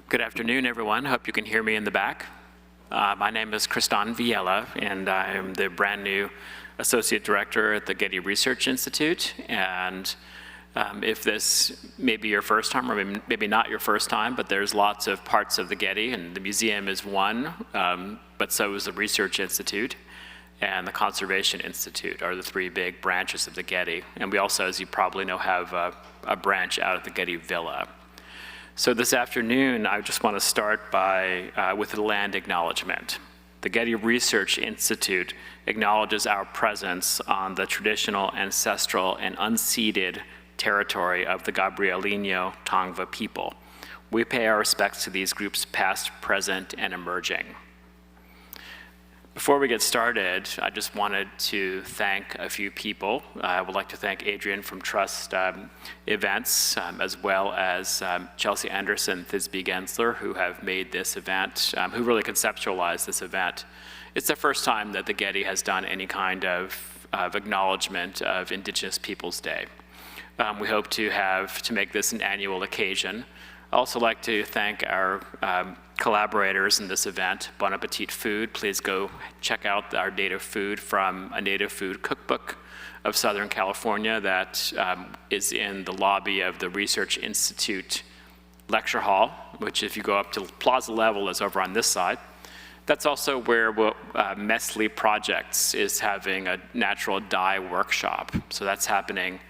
Good afternoon, everyone. Hope you can hear me in the back. My name is Kristan Viella, and I am the brand new Associate Director at the Getty Research Institute. And if this may be your first time, or maybe not your first time, but there's lots of parts of the Getty, and the museum is one, but so is the Research Institute and the Conservation Institute are the three big branches of the Getty. And we also, as you probably know, have a branch out at the Getty Villa. So this afternoon, I just want to start with a land acknowledgement. The Getty Research Institute acknowledges our presence on the traditional, ancestral, and unceded territory of the Gabrielino Tongva people. We pay our respects to these groups past, present, and emerging. Before we get started, I just wanted to thank a few people. I would like to thank Adrian from Trust Events, as well as Chelsea Anderson, Thisbe Gensler, who have made this event, who really conceptualized this event. It's the first time that the Getty has done any kind of acknowledgement of Indigenous Peoples Day. We hope to make this an annual occasion. I'd also like to thank our collaborators in this event, Bon Appetit Food. Please go check out our native food from a native food cookbook of Southern California that is in the lobby of the Research Institute lecture hall, which if you go up to plaza level is over on this side. That's also where Meztli Projects is having a natural dye workshop. So that's happening.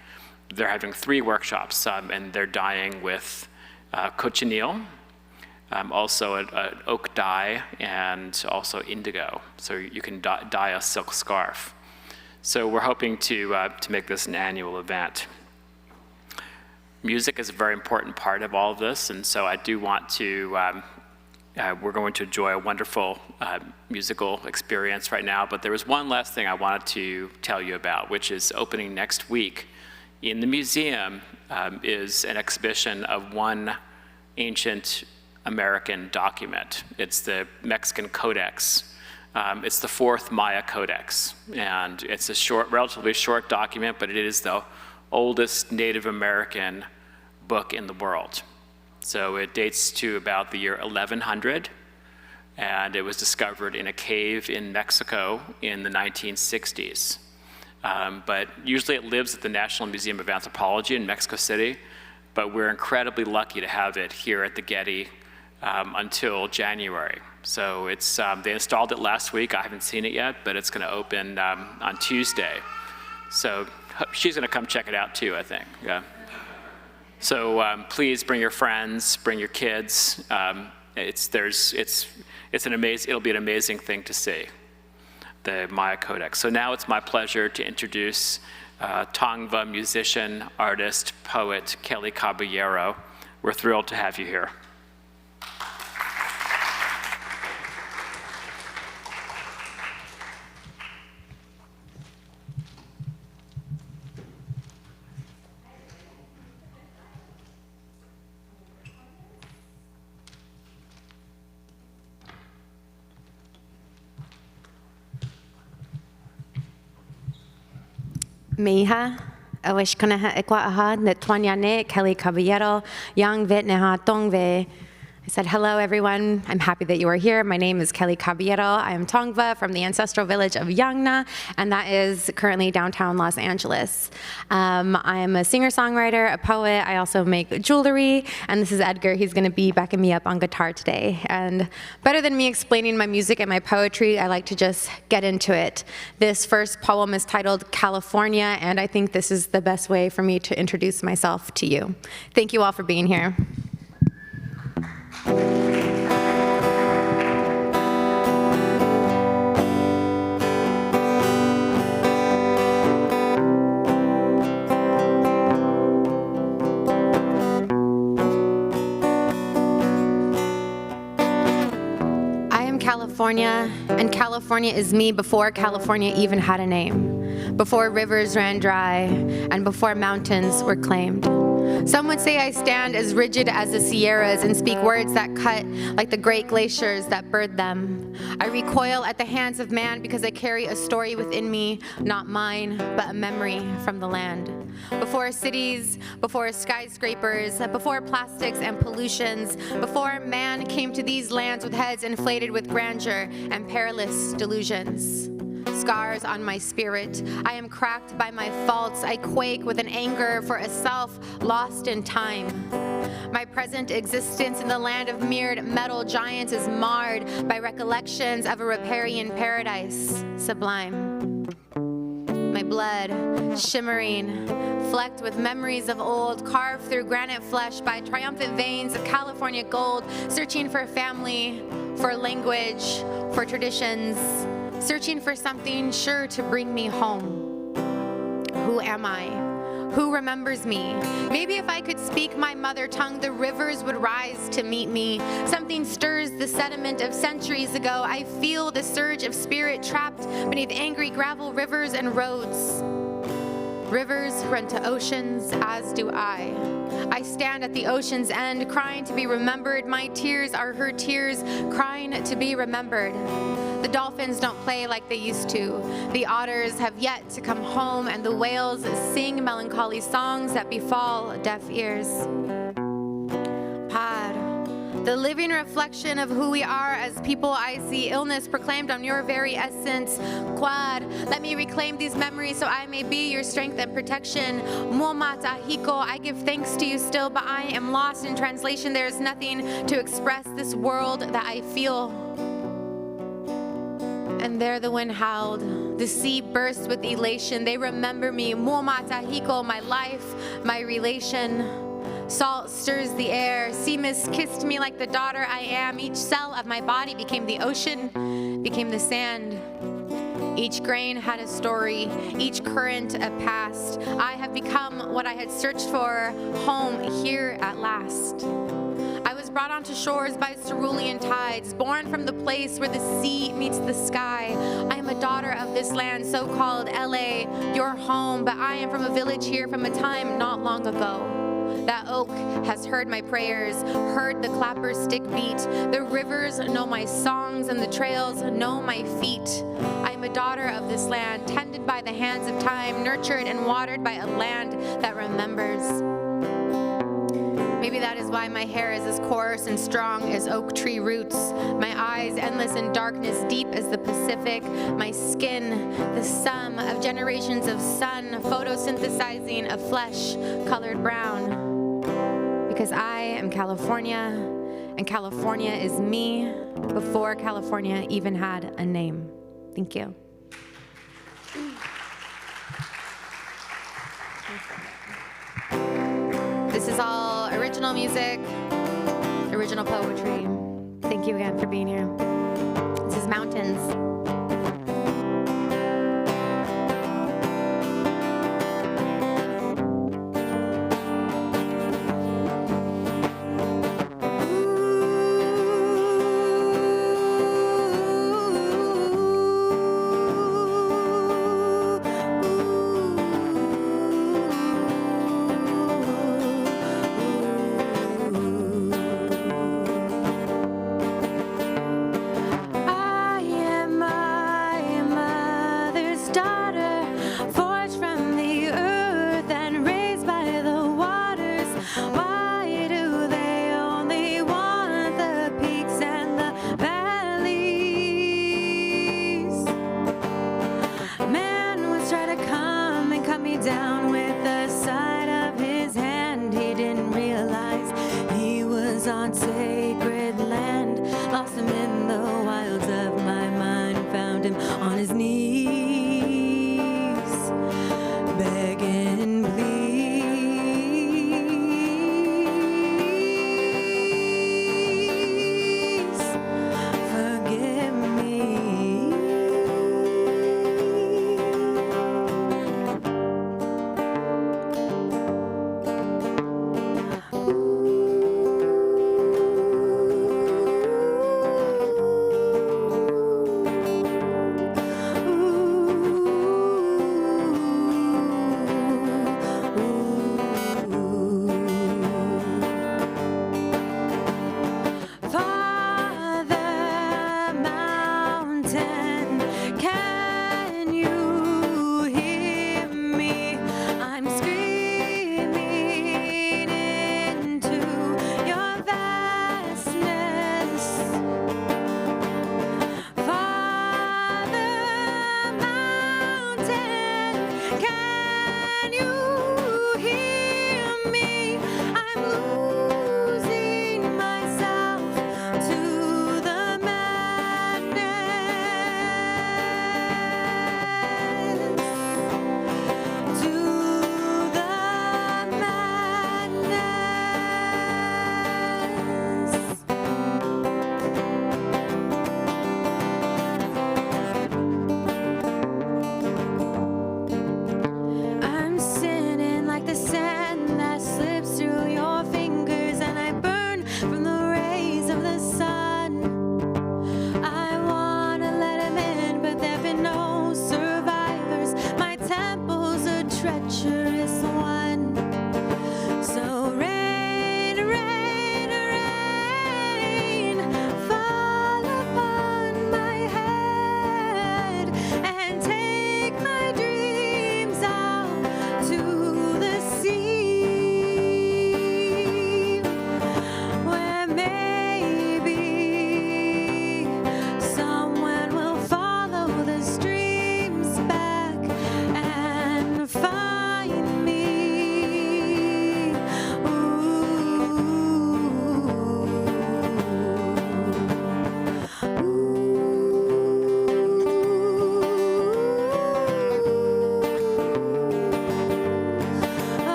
They're having 3 workshops, and they're dyeing with cochineal, also an oak dye, and also indigo. So you can dye a silk scarf. So we're hoping to make this an annual event. Music is a very important part of all of this, and so I do want to, we're going to enjoy a wonderful musical experience right now, but there was one last thing I wanted to tell you about, which is opening next week. In the museum is an exhibition of one ancient American document. It's the Mexican Codex. It's the 4th Maya Codex, and it's a relatively short document, but it is the oldest Native American book in the world. So it dates to about the year 1100, and it was discovered in a cave in Mexico in the 1960s. But usually it lives at the National Museum of Anthropology in Mexico City, but we're incredibly lucky to have it here at the Getty until January. So it's, they installed it last week. I haven't seen it yet, but it's going to open on Tuesday. So she's going to come check it out too, I think. Yeah. So please bring your friends, bring your kids. It'll be an amazing thing to see, the Maya Codex. So now it's my pleasure to introduce Tongva musician, artist, poet, Kelly Caballero. We're thrilled to have you here. Miha, awishkonaha ekwaha, netwanyane, Kelly Caballero, yang vitneha tongve. I said, hello, everyone. I'm happy that you are here. My name is Kelly Caballero. I am Tongva from the ancestral village of Yangna, and that is currently downtown Los Angeles. I am a singer-songwriter, a poet. I also make jewelry, and this is Edgar. He's going to be backing me up on guitar today. And better than me explaining my music and my poetry, I like to just get into it. This first poem is titled California, and I think this is the best way for me to introduce myself to you. Thank you all for being here. California, and California is me before California even had a name, before rivers ran dry, and before mountains were claimed. Some would say I stand as rigid as the Sierras and speak words that cut like the great glaciers that birthed them. I recoil at the hands of man because I carry a story within me, not mine, but a memory from the land. Before cities, before skyscrapers, before plastics and pollutions, before man came to these lands with heads inflated with grandeur and perilous delusions. Scars on my spirit. I am cracked by my faults. I quake with an anger for a self lost in time. My present existence in the land of mirrored metal giants is marred by recollections of a riparian paradise, sublime. My blood, shimmering, flecked with memories of old, carved through granite flesh by triumphant veins of California gold, searching for family, for language, for traditions, searching for something sure to bring me home. Who am I? Who remembers me? Maybe if I could speak my mother tongue, the rivers would rise to meet me. Something stirs the sediment of centuries ago. I feel the surge of spirit trapped beneath angry gravel rivers and roads. Rivers run to oceans, as do I. I stand at the ocean's end, crying to be remembered. My tears are her tears, crying to be remembered. The dolphins don't play like they used to. The otters have yet to come home, and the whales sing melancholy songs that befall deaf ears. Par, the living reflection of who we are as people, I see illness proclaimed on your very essence. Quad, let me reclaim these memories so I may be your strength and protection. Muamata Hiko, I give thanks to you still, but I am lost in translation. There is nothing to express this world that I feel. And there the wind howled. The sea burst with elation. They remember me. Muamata Hiko, my life, my relation. Salt stirs the air. Sea mist kissed me like the daughter I am. Each cell of my body became the ocean, became the sand. Each grain had a story, each current a past. I have become what I had searched for, home here at last. I was brought onto shores by cerulean tides, born from the place where the sea meets the sky. I am a daughter of this land, so-called LA, your home, but I am from a village here from a time not long ago. That oak has heard my prayers, heard the clapper's stick beat. The rivers know my songs and the trails know my feet. I am a daughter of this land, tended by the hands of time, nurtured and watered by a land that remembers. Maybe that is why my hair is as coarse and strong as oak tree roots. My eyes endless in darkness, deep as the Pacific. My skin, the sum of generations of sun, photosynthesizing a flesh colored brown. Because I am California, and California is me before California even had a name. Thank you. This is all original music, original poetry. Thank you again for being here. This is Mountains.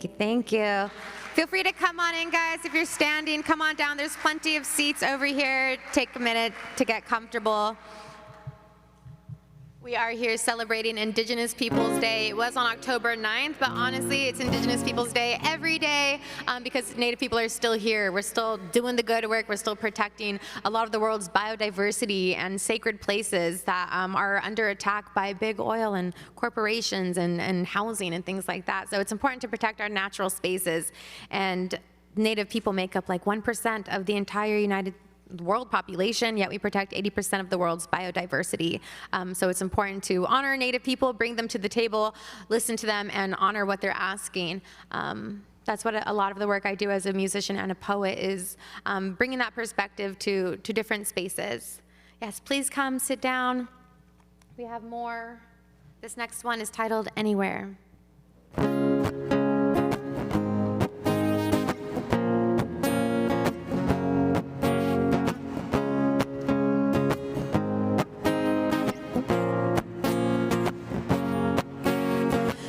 Thank you, thank you. Feel free to come on in, guys. If you're standing, come on down. There's plenty of seats over here. Take a minute to get comfortable. We are here celebrating Indigenous Peoples Day. It was on October 9th, but honestly, it's Indigenous Peoples Day every day because Native people are still here. We're still doing the good work. We're still protecting a lot of the world's biodiversity and sacred places that are under attack by big oil and corporations and housing and things like that. So it's important to protect our natural spaces. And Native people make up like 1% of the entire world population, yet we protect 80% of the world's biodiversity. So it's important to honor Native people, bring them to the table, listen to them, and honor what they're asking. That's what a lot of the work I do as a musician and a poet is, bringing that perspective to different spaces. Yes, please come sit down. We have more. This next one is titled Anywhere.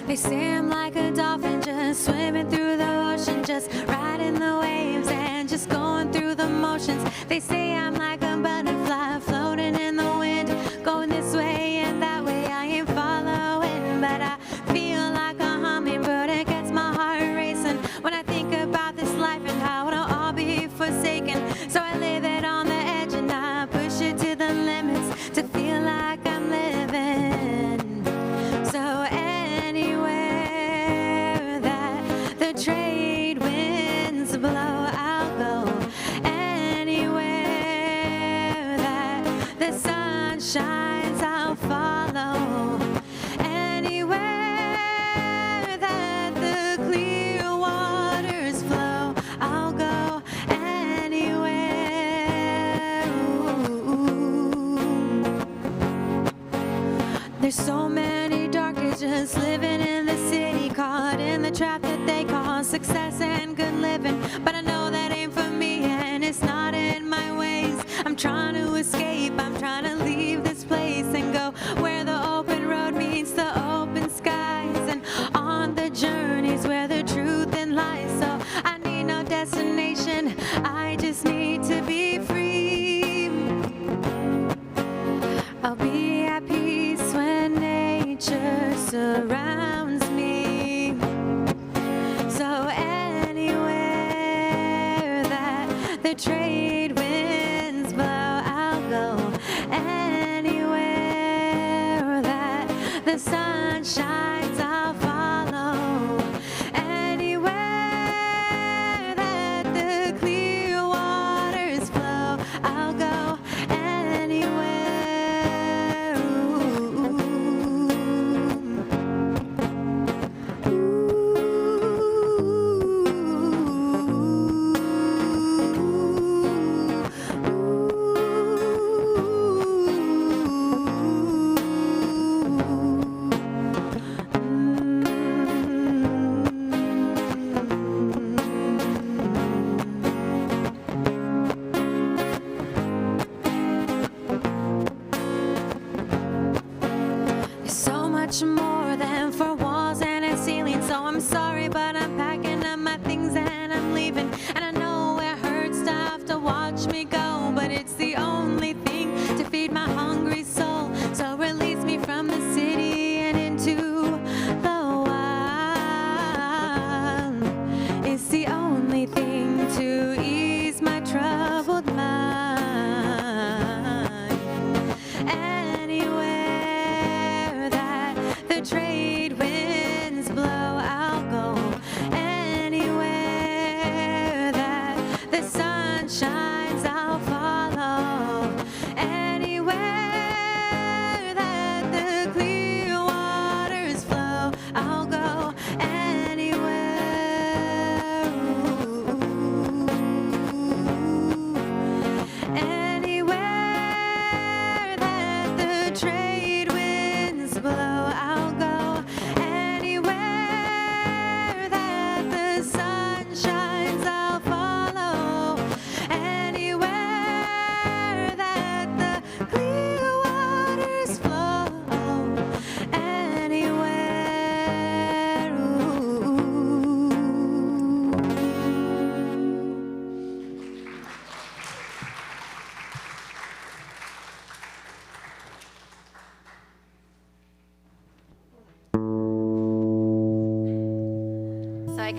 They say I'm like a dolphin just swimming through the ocean, just riding the waves and just going through the motions. They say I'm like a butterfly floating in the wind, going this way and that way, I ain't following. But I feel like a hummingbird, it gets my heart racing when I think about this life and how it'll all be forsaken. So I live it on the edge and I push it to the limits to feel like I'm living. So trade winds blow, I'll go anywhere that the sun shines, I'll follow anywhere that the clear waters flow, I'll go anywhere. Ooh. There's so many dark days just living in the city, caught in the trap that they call success and good living. But I know that ain't for me and it's not in my ways. I'm trying to escape, I'm trying to leave this place and go where the open road meets the open skies, and on the journeys where the truth and lies. So I need no destination, I just need to be free. I'll be at peace when nature surrounds me. So anywhere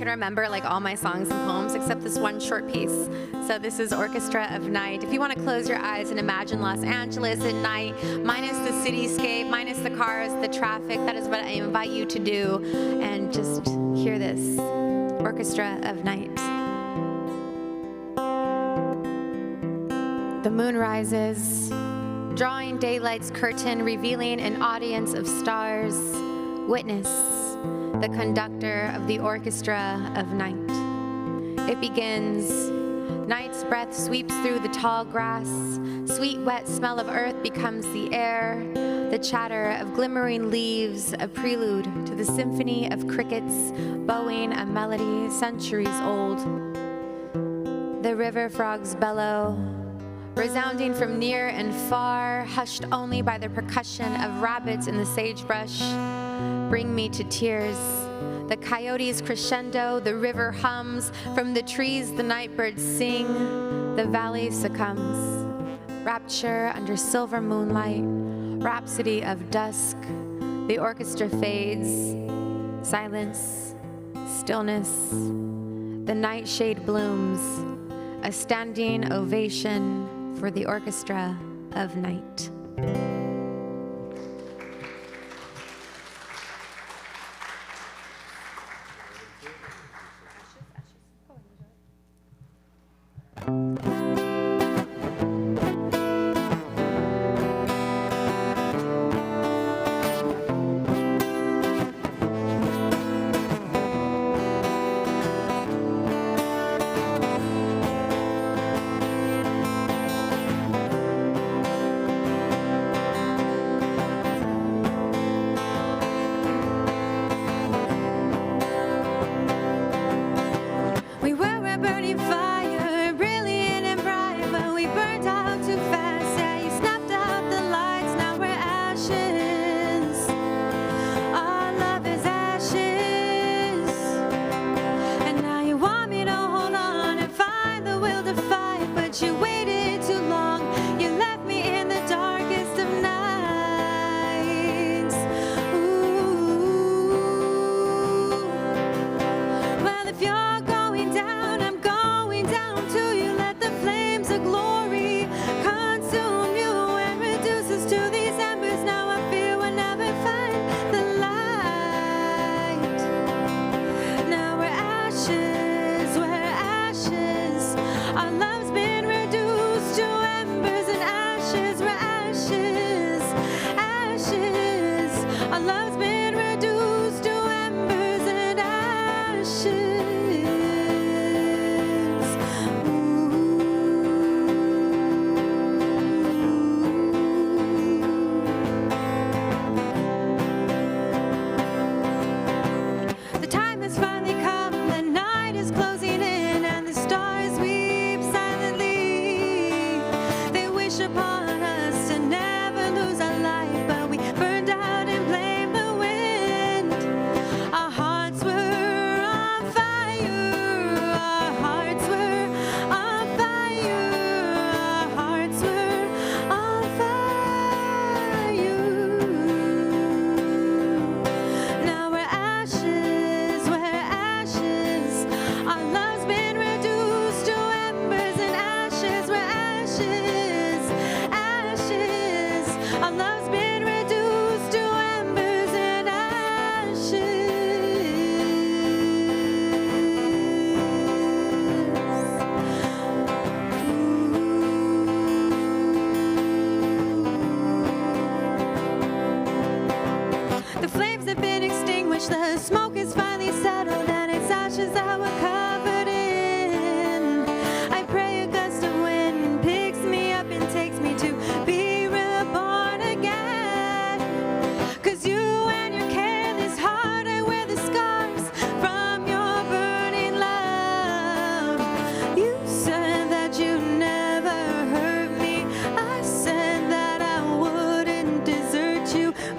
can remember like all my songs and poems except this one short piece. So this is Orchestra of Night. If you want to close your eyes and imagine Los Angeles at night, minus the cityscape, minus the cars, the traffic, that is what I invite you to do. And just hear this Orchestra of Night. The moon rises, drawing daylight's curtain, revealing an audience of stars. Witness the conductor of the Orchestra of Night. It begins. Night's breath sweeps through the tall grass. Sweet, wet smell of earth becomes the air. The chatter of glimmering leaves, a prelude to the symphony of crickets, bowing a melody centuries old. The river frogs bellow, resounding from near and far, hushed only by the percussion of rabbits in the sagebrush. Bring me to tears. The coyotes crescendo, the river hums. From the trees the nightbirds sing. The valley succumbs. Rapture under silver moonlight. Rhapsody of dusk. The orchestra fades. Silence. Stillness. The nightshade blooms. A standing ovation for the Orchestra of Night.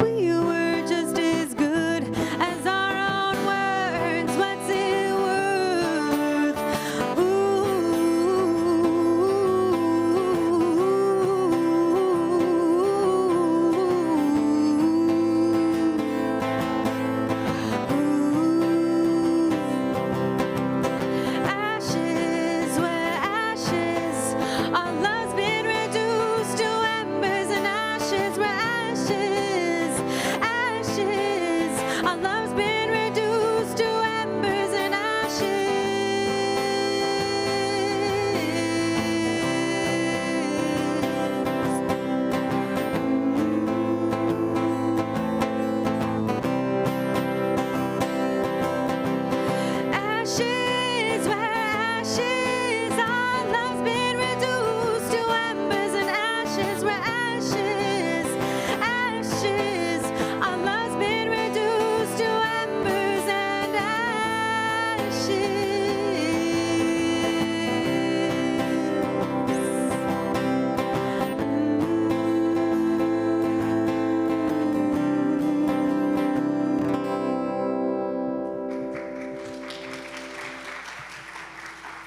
We were just as good as our own.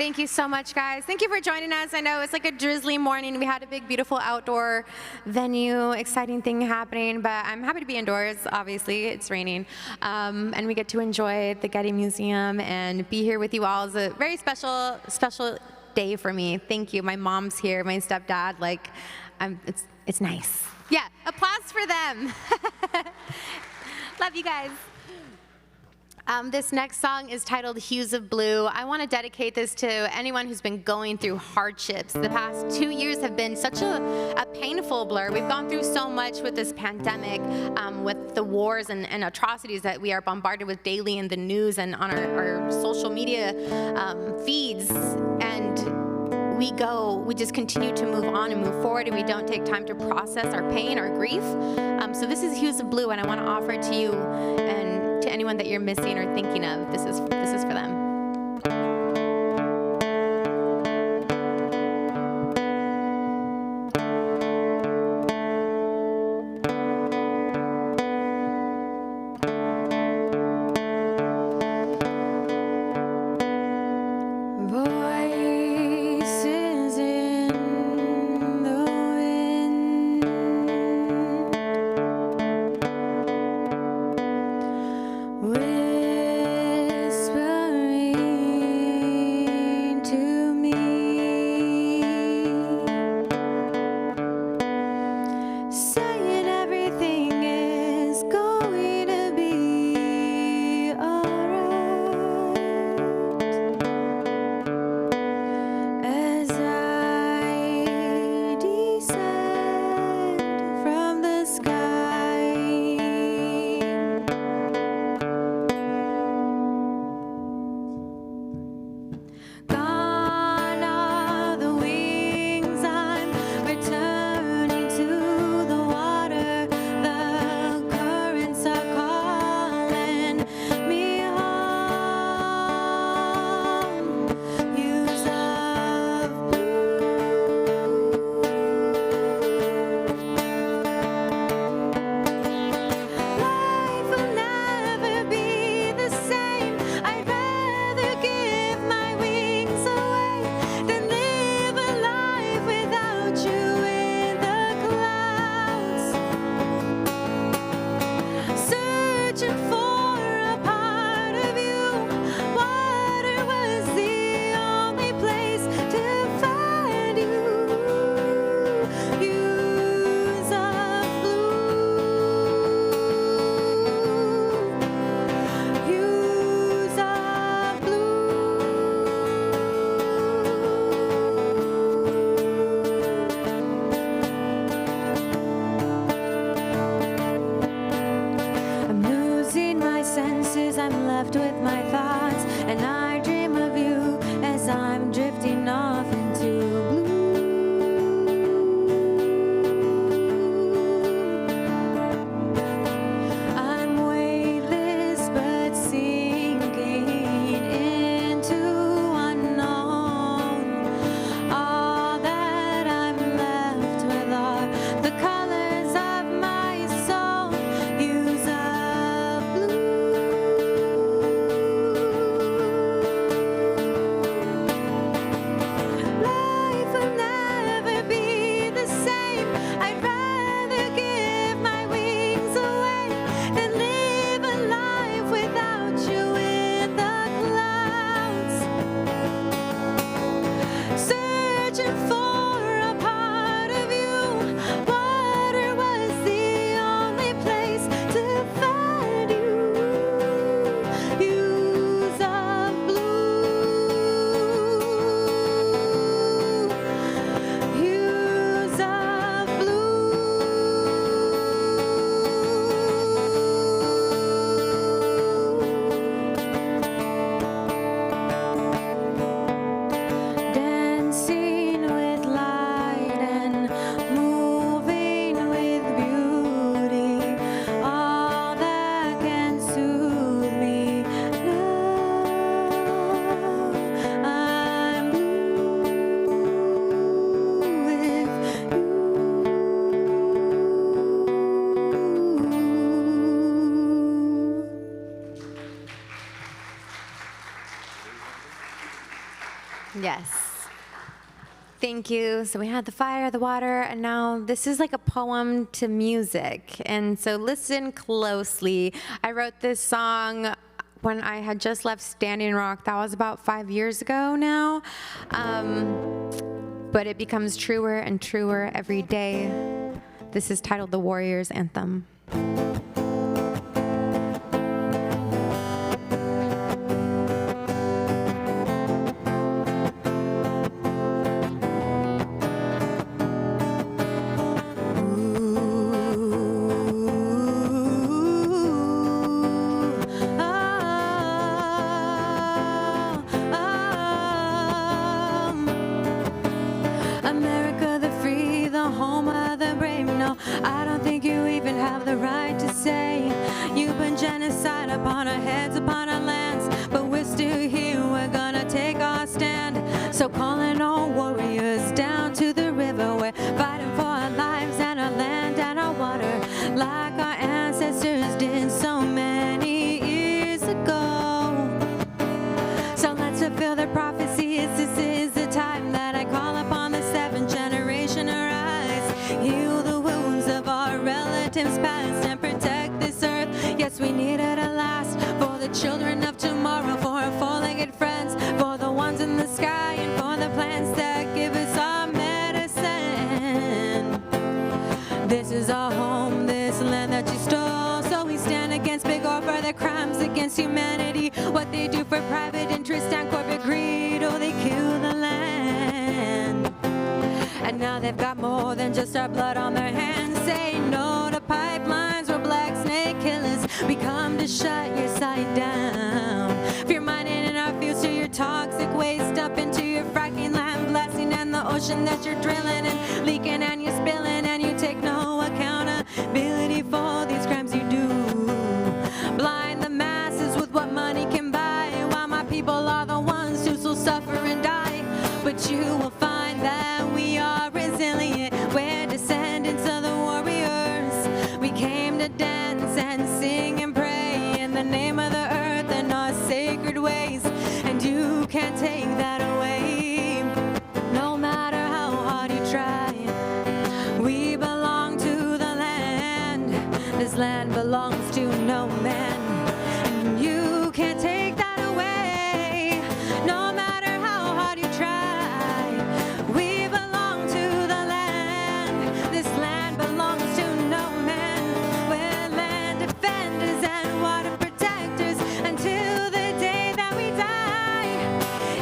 Thank you so much, guys. Thank you for joining us. I know it's like a drizzly morning. We had a big, beautiful outdoor venue, exciting thing happening, but I'm happy to be indoors, obviously. It's raining. And we get to enjoy the Getty Museum and be here with you all. It's a very special, special day for me. Thank you. My mom's here, my stepdad. Like, it's nice. Yeah, applause for them. Love you guys. This next song is titled Hues of Blue. I want to dedicate this to anyone who's been going through hardships. The past 2 years have been such a painful blur. We've gone through so much with this pandemic, with the wars and atrocities that we are bombarded with daily in the news and on our social media feeds. And we just continue to move on and move forward, and we don't take time to process our pain, our grief. So this is Hues of Blue, and I want to offer it to you and to anyone that you're missing or thinking of. This is for them. Whispering Yes. Thank you. So we had the fire, the water, and now this is like a poem to music. And so listen closely. I wrote this song when I had just left Standing Rock. That was about 5 years ago now. But it becomes truer and truer every day. This is titled The Warrior's Anthem. America the free, the home of the brave. No, I don't think you even have the right to say you've been genocide upon our heads, upon our lands. But we're still here, we're gonna take our stand. So calling all warriors down to the river. We're fighting for our lives and our land and our water, like our ancestors did so many years ago. So let's fulfill the prophecies. This is the time that I call upon the seventh generation. Arise, heal the wounds of our relatives past, and protect this earth. Yes, we need it at last, for the children of tomorrow, for our four-legged friends, for the ones in the sky, and for the plants that give us our medicine. This is our home, this land that you stole. So we stand against big oil for their crimes against humanity. What they do for private interest and corporate greed. Oh, they kill the land. And now they've got more than just our blood on their hands. Say no to pipelines or black snake killers. We come to shut your side down. Fear mining in our fields to your toxic waste up into your fracking land blasting, and the ocean that you're drilling and leaking and you're spilling, and you take no accountability for these crimes you do. Blind the masses with what money can buy, while my people are the ones who still suffer and die. But you will find that we are resilient. We're descendants of the warriors. We came to dance and sing and pray in the name of the earth and our sacred ways. And you can't take that away, no matter how hard you try. We belong to the land. This land belongs to no man. And you can't take that away, no matter how hard you try. We belong to the land. This land belongs to no man. We're land defenders and water protectors until the day that we die.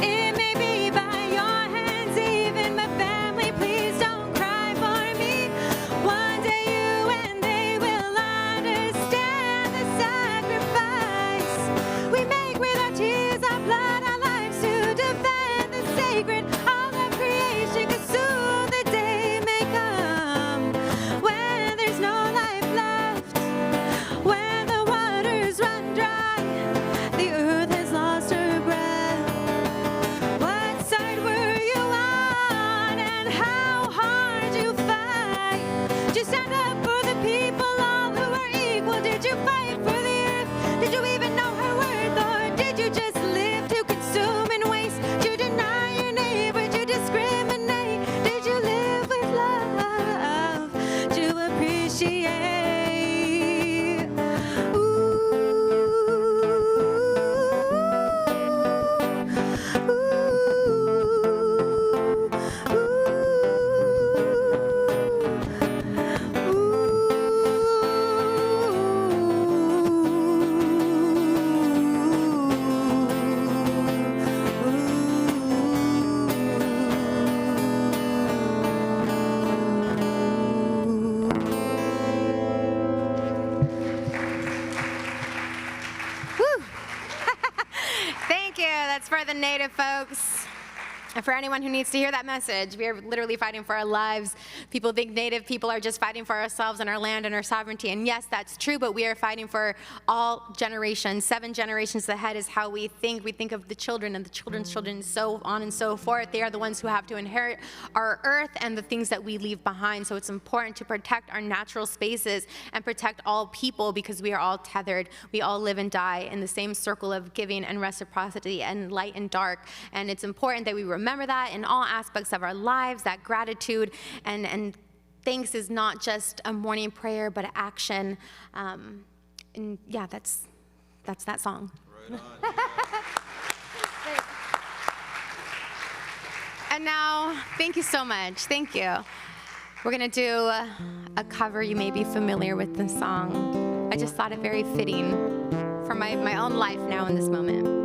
It may be by your hands, even my family. Please don't cry for me. One day you and they will understand the sacrifice we make with our tears, our blood, our lives to defend the sacred. All of creation, 'cause soon the day may come when there's no life left, when the waters run dry, the earth has lost her breath. What side were you on, and how hard you fight? Did you stand up for the people, all who are equal? Did you fight for the earth? Did you even know her worth, or did you just live to consume and waste? Did you deny your neighbor? Did you discriminate? Did you live with love to appreciate? Woo! Thank you. That's for the Native folks. And for anyone who needs to hear that message, we are literally fighting for our lives. People think Native people are just fighting for ourselves and our land and our sovereignty. And yes, that's true, but we are fighting for all generations. 7 generations ahead is how we think. We think of the children and the children's children, so on and so forth. They are the ones who have to inherit our earth and the things that we leave behind. So it's important to protect our natural spaces and protect all people, because we are all tethered. We all live and die in the same circle of giving and reciprocity and light and dark. And it's important that we remember remember that in all aspects of our lives, that gratitude and thanks is not just a morning prayer, but action. And yeah, that's that song. Right on. And now, thank you so much. Thank you. We're gonna do a cover. You may be familiar with this song. I just thought it very fitting for my own life now in this moment.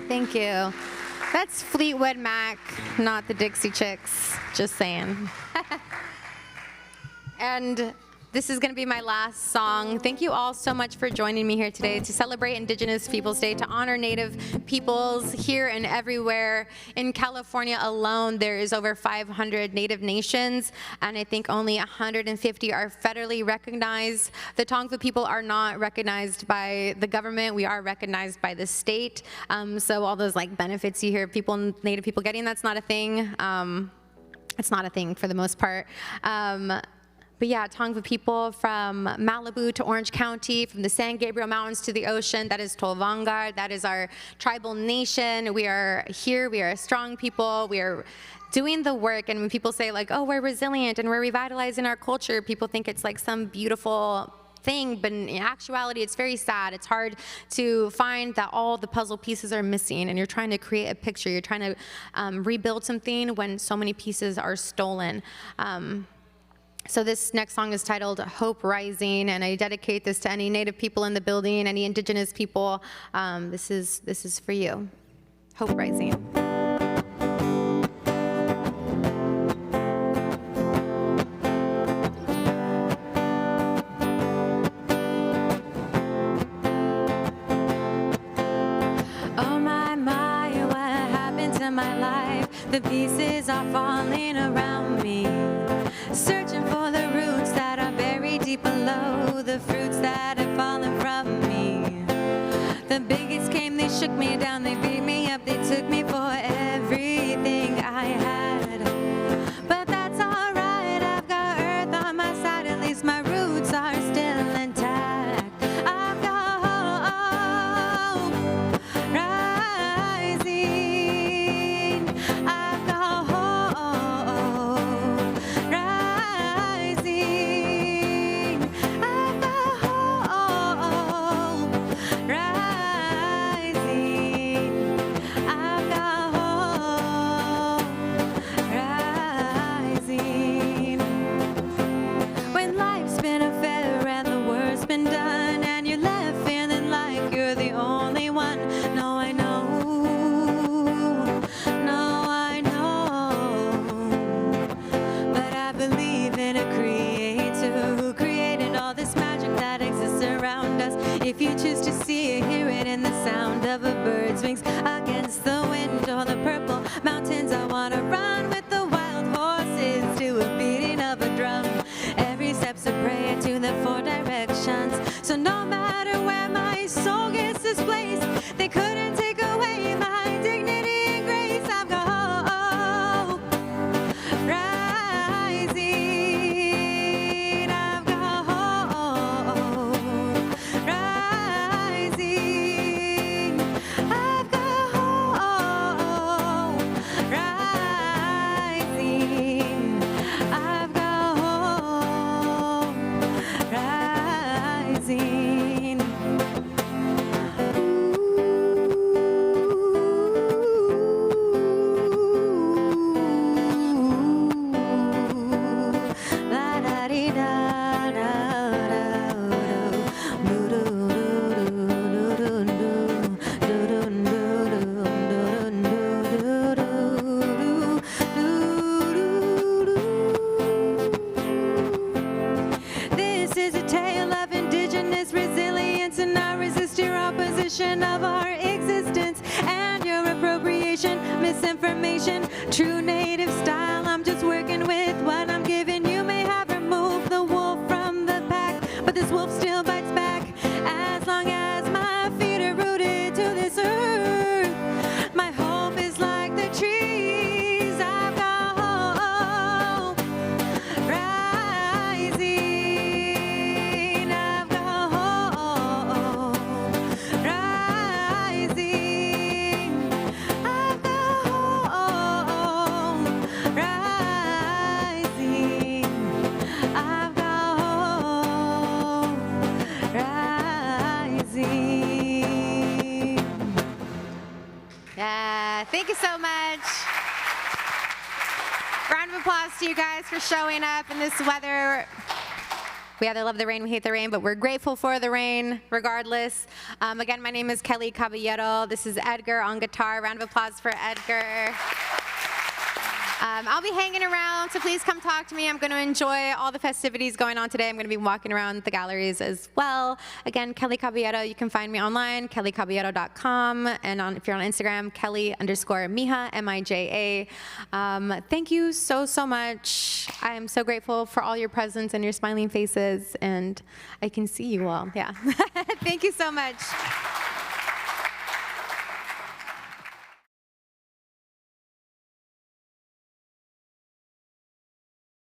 Thank you. That's Fleetwood Mac, not the Dixie Chicks, just saying. And this is going to be my last song. Thank you all so much for joining me here today to celebrate Indigenous Peoples Day, to honor Native peoples here and everywhere. In California alone, there is over 500 Native nations, and I think only 150 are federally recognized. The Tongva people are not recognized by the government. We are recognized by the state. So all those like benefits you hear people, Native people getting, that's not a thing. It's not a thing for the most part. But yeah, Tongva people from Malibu to Orange County, from the San Gabriel Mountains to the ocean, that is Tolvangar, that is our tribal nation. We are here, we are a strong people, we are doing the work. And when people say like, oh, we're resilient and we're revitalizing our culture, people think it's like some beautiful thing, but in actuality, it's very sad. It's hard to find that all the puzzle pieces are missing, and you're trying to create a picture. You're trying to rebuild something when so many pieces are stolen. So this next song is titled Hope Rising, and I dedicate this to any Native people in the building, any Indigenous people. This is for you. Hope Rising. Oh my, what happened to my life? The pieces are falling around me. Searching for the roots that are buried deep below, the fruits that have fallen from me. The biggest came, they shook me down, they beat me up, they took me for everything I had. But that's alright, I've got earth on my side, at least my roots are still intact. I've got hope rising, I've got hope rising, I've got hope rising, I've got hope rising. When life's been a fair and the work's been done, and you're left feeling like you're the only one. No, I know, but I believe in a creator who created all this magic that exists around us. If you choose to see it, hear it in the sound of a bird's wings against the wind or the purple mountains. I wanna run with the wild horses to a beating of a drum. Every step's a prayer to the four directions. So no matter where my soul gets displaced, they couldn't take away my dignity and grace. I've got hope rising, I've got hope rising, I've got hope rising, I've got hope rising. This is a tale of indigenous resilience, and I resist your opposition of our existence and your appropriation, misinformation, true native style. I'm just working with what I'm giving. You may have removed the wolf from the pack, but this wolf still bites back. As long as my feet are rooted to this earth, my hope is like the trees. I've got hope rising, I've got hope rising, I've got hope rising, I've got hope rising. Yeah, thank you so much. Round of applause to you guys for showing up in this weather. We either love the rain, we hate the rain, but we're grateful for the rain regardless. Again, my name is Kelly Caballero. This is Edgar on guitar. Round of applause for Edgar. I'll be hanging around, so please come talk to me. I'm going to enjoy all the festivities going on today. I'm going to be walking around the galleries as well. Again, Kelly Caballero. You can find me online, kellycaballero.com, and if you're on Instagram, Kelly_Mija, M-I-J-A. Thank you so much. I am so grateful for all your presence and your smiling faces, and I can see you all. Yeah. Thank you so much.